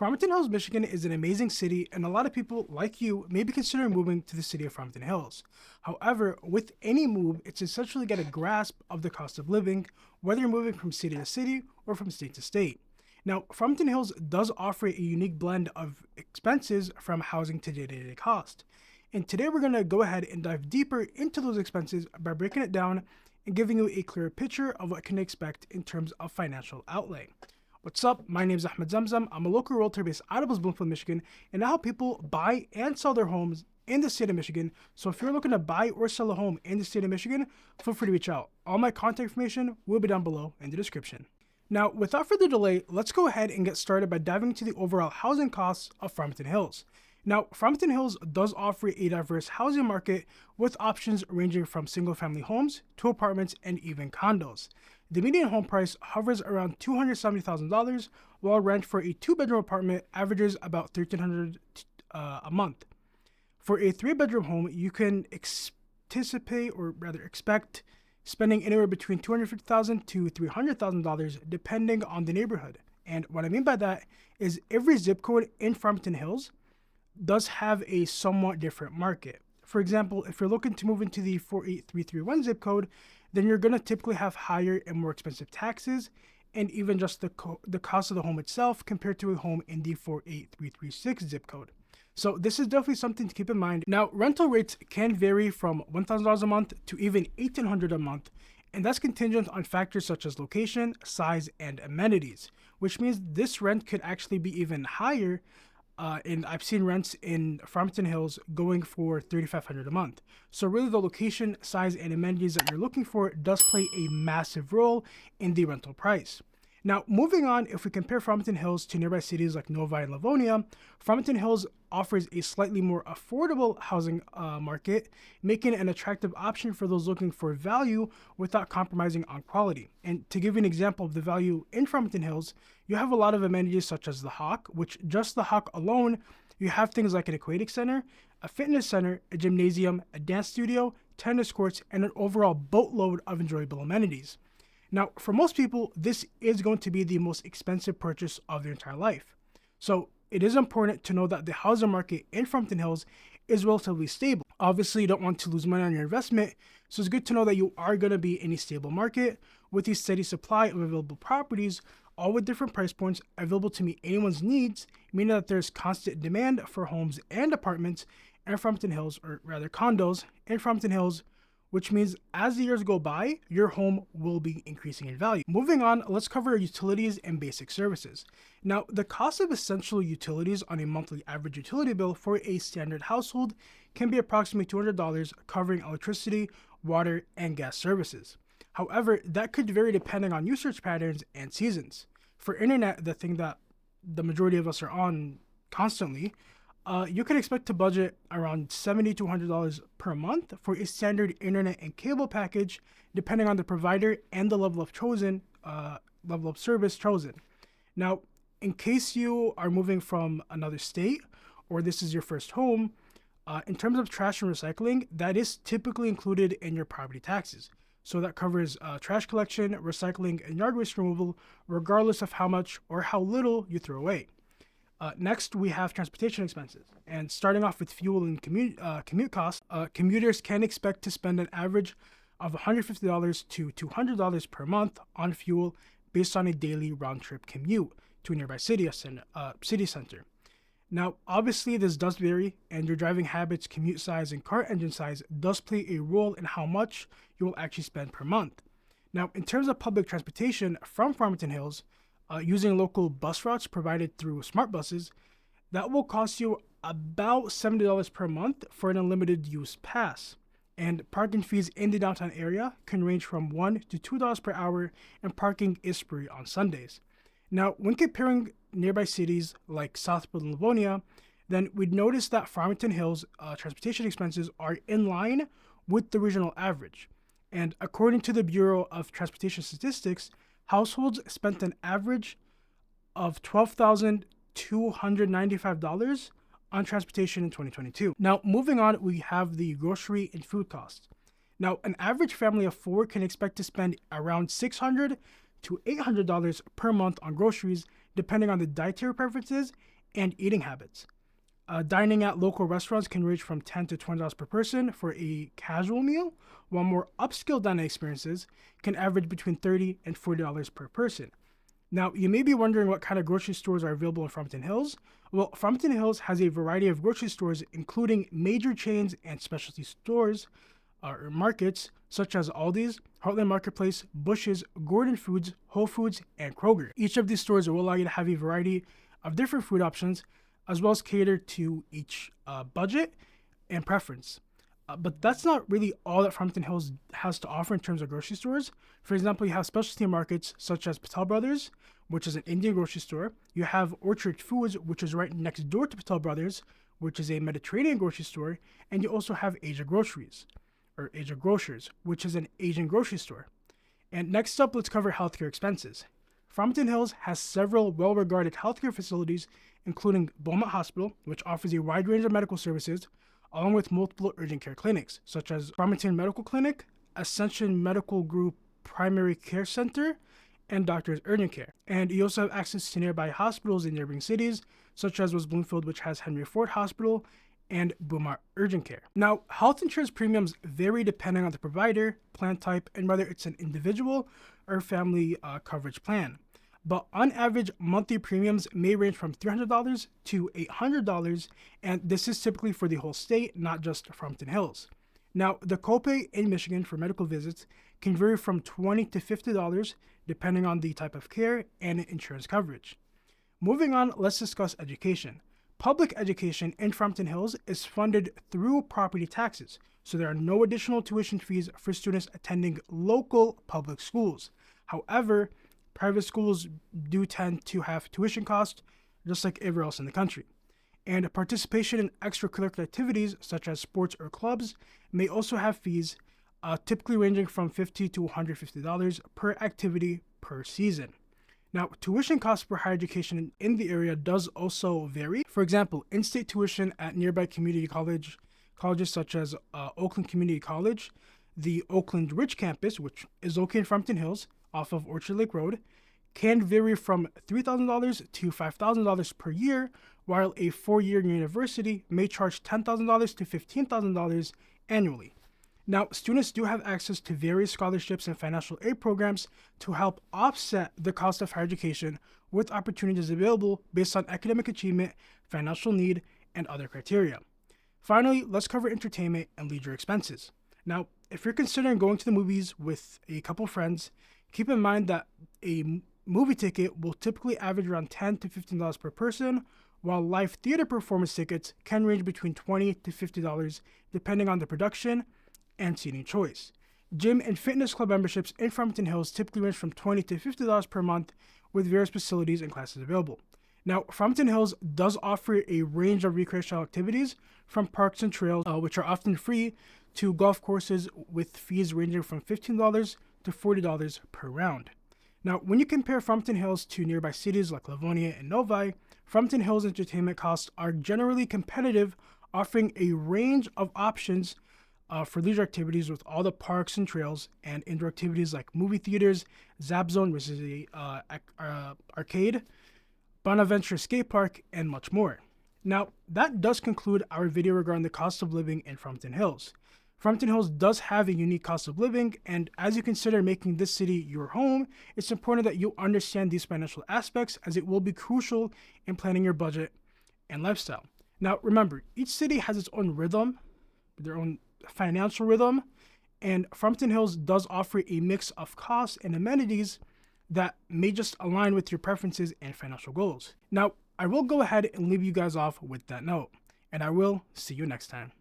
Farmington Hills, Michigan is an amazing city, and a lot of people, like you, may be considering moving to the city of Farmington Hills. However, with any move, it's essentially get a grasp of the cost of living, whether you're moving from city to city or from state to state. Now, Farmington Hills does offer a unique blend of expenses from housing to day-to-day cost. And today we're going to go ahead and dive deeper into those expenses by breaking it down and giving you a clearer picture of what you can expect in terms of financial outlay. What's up? My name is Ahmed Zamzam. I'm a local realtor based out of Bloomfield, Michigan, and I help people buy and sell their homes in the state of Michigan. So if you're looking to buy or sell a home in the state of Michigan, feel free to reach out. All my contact information will be down below in the description. Now, without further delay, let's go ahead and get started by diving into the overall housing costs of Farmington Hills. Now, Farmington Hills does offer a diverse housing market with options ranging from single-family homes to apartments and even condos. The median home price hovers around $270,000, while rent for a two-bedroom apartment averages about $1,300 a month. For a three-bedroom home, you can expect spending anywhere between $250,000 to $300,000 depending on the neighborhood. And what I mean by that is every zip code in Farmington Hills does have a somewhat different market. For example, if you're looking to move into the 48331 zip code, then you're going to typically have higher and more expensive taxes and even just the cost of the home itself compared to a home in the 48336 zip code. So this is definitely something to keep in mind. Now, rental rates can vary from $1,000 a month to even $1,800 a month, and that's contingent on factors such as location, size, and amenities, which means this rent could actually be even higher. And I've seen rents in Farmington Hills going for $3,500 a month. So really the location, size, and amenities that you're looking for does play a massive role in the rental price. Now, moving on, if we compare Farmington Hills to nearby cities like Novi and Livonia, Farmington Hills offers a slightly more affordable housing market, making it an attractive option for those looking for value without compromising on quality. And to give you an example of the value in Farmington Hills, you have a lot of amenities such as the Hawk, which just the Hawk alone, you have things like an aquatic center, a fitness center, a gymnasium, a dance studio, tennis courts, and an overall boatload of enjoyable amenities. Now, for most people, this is going to be the most expensive purchase of their entire life. So it is important to know that the housing market in Farmington Hills is relatively stable. Obviously, you don't want to lose money on your investment, so it's good to know that you are going to be in a stable market with a steady supply of available properties, all with different price points available to meet anyone's needs, meaning that there's constant demand for homes and apartments in Farmington Hills, or rather condos in Farmington Hills, which means as the years go by, your home will be increasing in value. Moving on, let's cover utilities and basic services. Now, the cost of essential utilities on a monthly average utility bill for a standard household can be approximately $200, covering electricity, water, and gas services. However, that could vary depending on usage patterns and seasons. For internet, the thing that the majority of us are on constantly, you can expect to budget around $70 to $100 per month for a standard internet and cable package, depending on the provider and the level of service chosen. Now, in case you are moving from another state or this is your first home, in terms of trash and recycling, that is typically included in your property taxes. So that covers trash collection, recycling, and yard waste removal, regardless of how much or how little you throw away. Next, we have transportation expenses. And starting off with fuel and commute costs, commuters can expect to spend an average of $150 to $200 per month on fuel based on a daily round-trip commute to a nearby city center. Now, obviously, this does vary, and your driving habits, commute size, and car engine size does play a role in how much you will actually spend per month. Now, in terms of public transportation from Farmington Hills, using local bus routes provided through smart buses, that will cost you about $70 per month for an unlimited use pass. And parking fees in the downtown area can range from $1 to $2 per hour, and parking is free on Sundays. Now, when comparing nearby cities like Southfield and Livonia, then we'd notice that Farmington Hills transportation expenses are in line with the regional average. And according to the Bureau of Transportation Statistics, households spent an average of $12,295 on transportation in 2022. Now, moving on, we have the grocery and food costs. Now, an average family of four can expect to spend around $600 to $800 per month on groceries, depending on the dietary preferences and eating habits. Dining at local restaurants can range from $10 to $20 per person for a casual meal, while more upscale dining experiences can average between $30 and $40 per person. Now, you may be wondering what kind of grocery stores are available in Farmington Hills. Well, Farmington Hills has a variety of grocery stores, including major chains and specialty stores or markets such as Aldi's, Heartland Marketplace, Bush's, Gordon Foods, Whole Foods, and Kroger. Each of these stores will allow you to have a variety of different food options, as well as cater to each budget and preference. But that's not really all that Farmington Hills has to offer in terms of grocery stores. For example, you have specialty markets such as Patel Brothers, which is an Indian grocery store. You have Orchard Foods, which is right next door to Patel Brothers, which is a Mediterranean grocery store. And you also have Asia Groceries, or Asia Grocers, which is an Asian grocery store. And next up, let's cover healthcare expenses. Farmington Hills has several well-regarded healthcare facilities, including Beaumont Hospital, which offers a wide range of medical services, along with multiple urgent care clinics, such as Farmington Medical Clinic, Ascension Medical Group Primary Care Center, and Doctors Urgent Care. And you also have access to nearby hospitals in neighboring cities, such as was Bloomfield, which has Henry Ford Hospital, and Beaumont Urgent Care. Now, health insurance premiums vary depending on the provider, plan type, and whether it's an individual or family coverage plan. But on average, monthly premiums may range from $300 to $800, and this is typically for the whole state, not just Farmington Hills. Now, the copay in Michigan for medical visits can vary from $20 to $50, depending on the type of care and insurance coverage. Moving on, let's discuss education. Public education in Farmington Hills is funded through property taxes, so there are no additional tuition fees for students attending local public schools. However, private schools do tend to have tuition costs, just like everywhere else in the country. And participation in extracurricular activities, such as sports or clubs, may also have fees, typically ranging from $50 to $150 per activity per season. Now, tuition costs for higher education in the area does also vary. For example, in-state tuition at nearby community colleges such as Oakland Community College, the Oakland Ridge campus, which is located in Farmington Hills off of Orchard Lake Road, can vary from $3,000 to $5,000 per year, while a four-year university may charge $10,000 to $15,000 annually. Now, students do have access to various scholarships and financial aid programs to help offset the cost of higher education, with opportunities available based on academic achievement, financial need, and other criteria. Finally, let's cover entertainment and leisure expenses. Now, if you're considering going to the movies with a couple friends, keep in mind that a movie ticket will typically average around $10 to $15 per person, while live theater performance tickets can range between $20 to $50 depending on the production and seating choice. Gym and fitness club memberships in Farmington Hills typically range from $20 to $50 per month, with various facilities and classes available. Now, Farmington Hills does offer a range of recreational activities, from parks and trails, which are often free, to golf courses with fees ranging from $15 to $40 per round. Now, when you compare Farmington Hills to nearby cities like Livonia and Novi, Farmington Hills entertainment costs are generally competitive, offering a range of options for leisure activities with all the parks and trails and indoor activities like movie theaters, Zap Zone, which is a arcade, Bonaventure Skate Park, and much more. Now, that does conclude our video regarding the cost of living in Farmington Hills. Farmington Hills does have a unique cost of living, and as you consider making this city your home, it's important that you understand these financial aspects, as it will be crucial in planning your budget and lifestyle. Now, remember, each city has its own rhythm, their own financial rhythm, and Farmington Hills does offer a mix of costs and amenities that may just align with your preferences and financial goals. Now, I will go ahead and leave you guys off with that note, and I will see you next time.